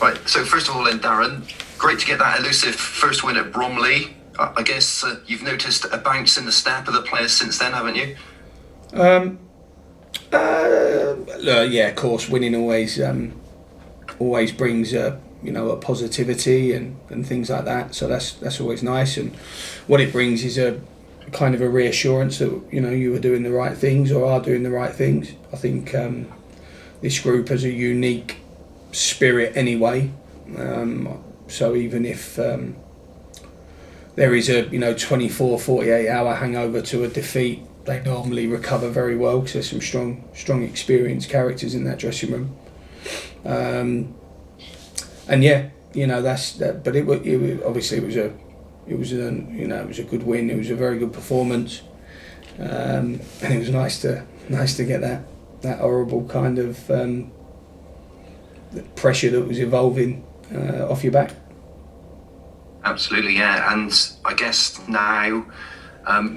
Right, so first of all then, Darren, great to get that elusive first win at Bromley. I guess you've noticed a bounce in the step of the players since then, haven't you? Yeah, of course, winning always brings a positivity and things like that. So that's always nice. And what it brings is a kind of a reassurance that you are doing the right things or are doing the right things. I think this group has a unique spirit anyway. So even if there is a 24, 48 hour hangover to a defeat, they normally recover very well because there's some strong experienced characters in that dressing room. And yeah, that's that. But it obviously it was a good win. It was a very good performance, and it was nice to get that horrible kind of pressure that was evolving off your back. Absolutely, yeah. And I guess now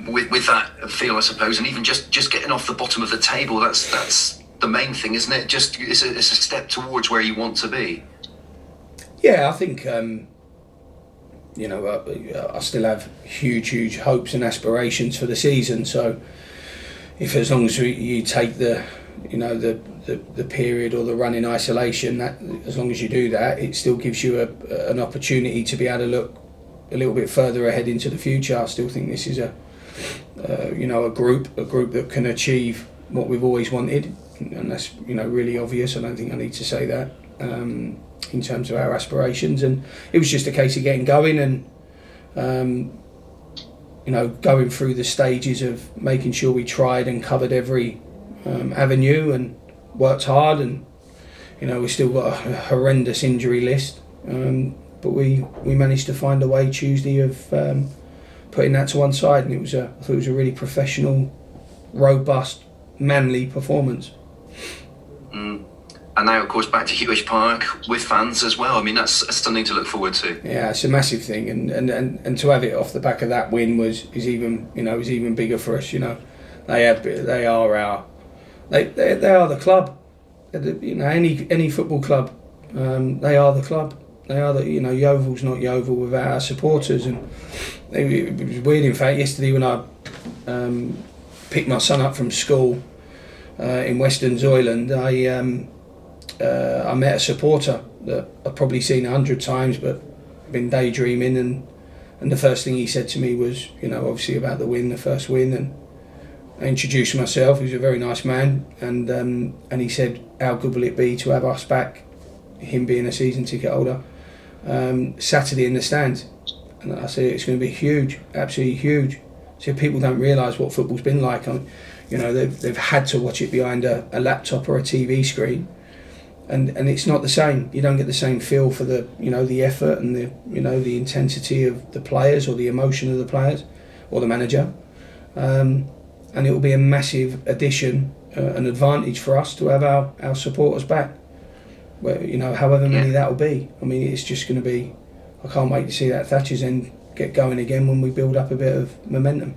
with that feel, I suppose, and even just getting off the bottom of the table, that's the main thing, isn't it? Just it's a step towards where you want to be. Yeah, I think I still have huge hopes and aspirations for the season. So if as long as you take the period or the run in isolation, that as long as you do that, it still gives you an opportunity to be able to look a little bit further ahead into the future. I still think this is a group that can achieve what we've always wanted, and that's really obvious. I don't think I need to say that in terms of our aspirations. And it was just a case of getting going and going through the stages of making sure we tried and covered every avenue and worked hard. And we've still got a horrendous injury list, but we managed to find a way Tuesday of putting that to one side, and I thought it was a really professional, robust, manly performance. And now, of course, back to Hewish Park with fans as well. I mean, that's something to look forward to. Yeah, it's a massive thing, and to have it off the back of that win is even bigger for us. They are the club. Any football club, they are the club. They are Yeovil's not Yeovil without our supporters. And it was weird. In fact, yesterday when I picked my son up from school in Western Zoyland, I met a supporter that I've probably seen 100 times, but been daydreaming. And the first thing he said to me was, obviously about the win, the first win, and I introduced myself. He was a very nice man, and he said, "How good will it be to have us back?" Him being a season ticket holder, Saturday in the stands. And I said, it's going to be huge, absolutely huge. So people don't realise what football's been like. They've had to watch it behind a laptop or a TV screen, and it's not the same. You don't get the same feel for the effort and the intensity of the players or the emotion of the players or the manager. And it will be a massive addition, an advantage for us to have our supporters back. However many that will be. I mean, it's just going to be. I can't wait to see that Thatcher's End get going again when we build up a bit of momentum.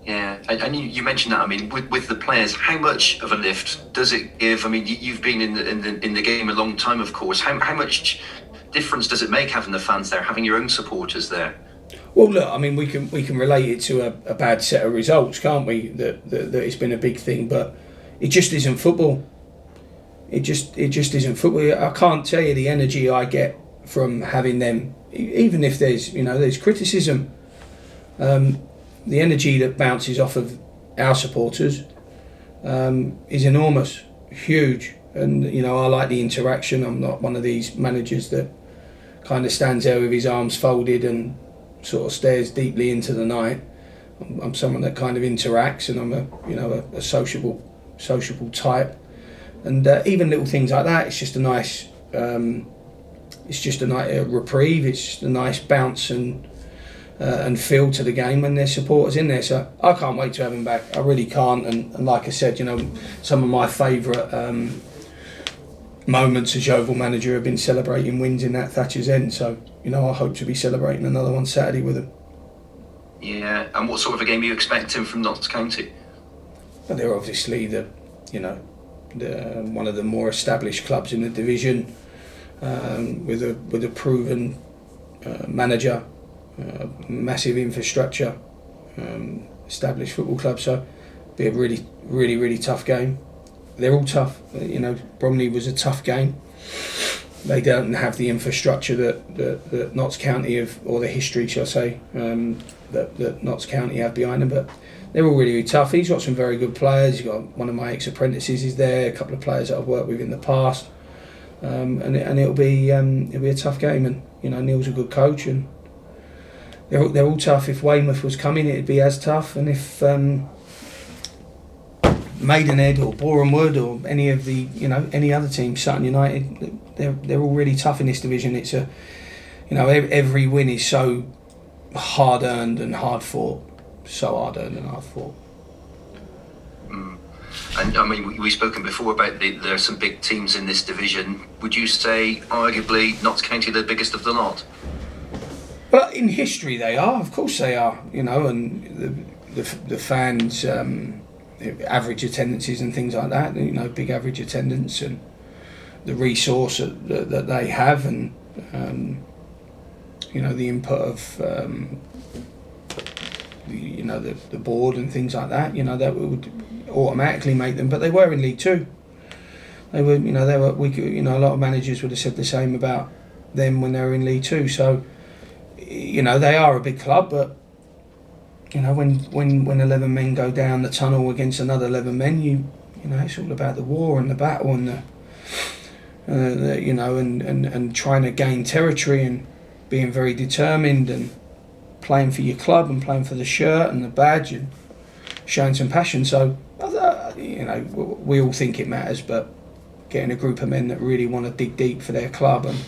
Yeah, and you mentioned that. I mean, with the players, how much of a lift does it give? I mean, you've been in the game a long time, of course. How much difference does it make having the fans there, having your own supporters there? Well, look, I mean, we can relate it to a bad set of results, can't we? That it's been a big thing, but it just isn't football. It just isn't football. I can't tell you the energy I get from having them, even if there's criticism. The energy that bounces off of our supporters is enormous, huge, and I like the interaction. I'm not one of these managers that kind of stands there with his arms folded and sort of stares deeply into the night. I'm someone that kind of interacts, and I'm a sociable type. And even little things like that, it's just a nice, reprieve. It's just a nice bounce and feel to the game when there's supporters in there. So I can't wait to have them back. I really can't. And like I said, some of my favourite moments as Yeovil manager have been celebrating wins in that Thatcher's End. So I hope to be celebrating another one Saturday with them. Yeah. And what sort of a game are you expecting from Notts County? Well, they're obviously the one of the more established clubs in the division. with a proven manager, massive infrastructure, established football club. So it'll be a really tough game. They're all tough. Bromley was a tough game. They don't have the infrastructure that Notts County have, or the history, shall I say, that Notts County have behind them. But they're all really tough. He's got some very good players. He's got one of my ex-apprentices is there, a couple of players that I've worked with in the past, and it'll be a tough game. And Neil's a good coach, and they're all tough. If Weymouth was coming, it'd be as tough, and if Maidenhead or Boreham Wood or any of the any other team, Sutton United, they're all really tough in this division. It's every win is so hard earned and hard fought. And I mean, we've spoken before about there are some big teams in this division. Would you say arguably Notts County the biggest of the lot? Well, in history they are, of course they are. And the fans. Average attendances and things like that, big average attendance, and the resource that they have, and the input of the board and things like that, that would automatically make them. But they were in League Two. They were, a lot of managers would have said the same about them when they were in League Two. So, they are a big club, but. When 11 men go down the tunnel against another 11 men, it's all about the war and the battle and and trying to gain territory and being very determined and playing for your club and playing for the shirt and the badge and showing some passion. So, we all think it matters, but getting a group of men that really want to dig deep for their club and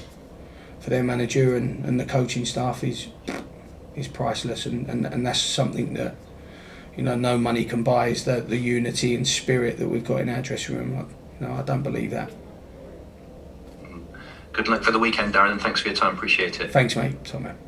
for their manager and the coaching staff is priceless, and that's something that no money can buy, is the unity and spirit that we've got in our dressing room. I don't believe that. Good luck for the weekend, Darren, and thanks for your time. Appreciate it. Thanks, mate. Tom, mate.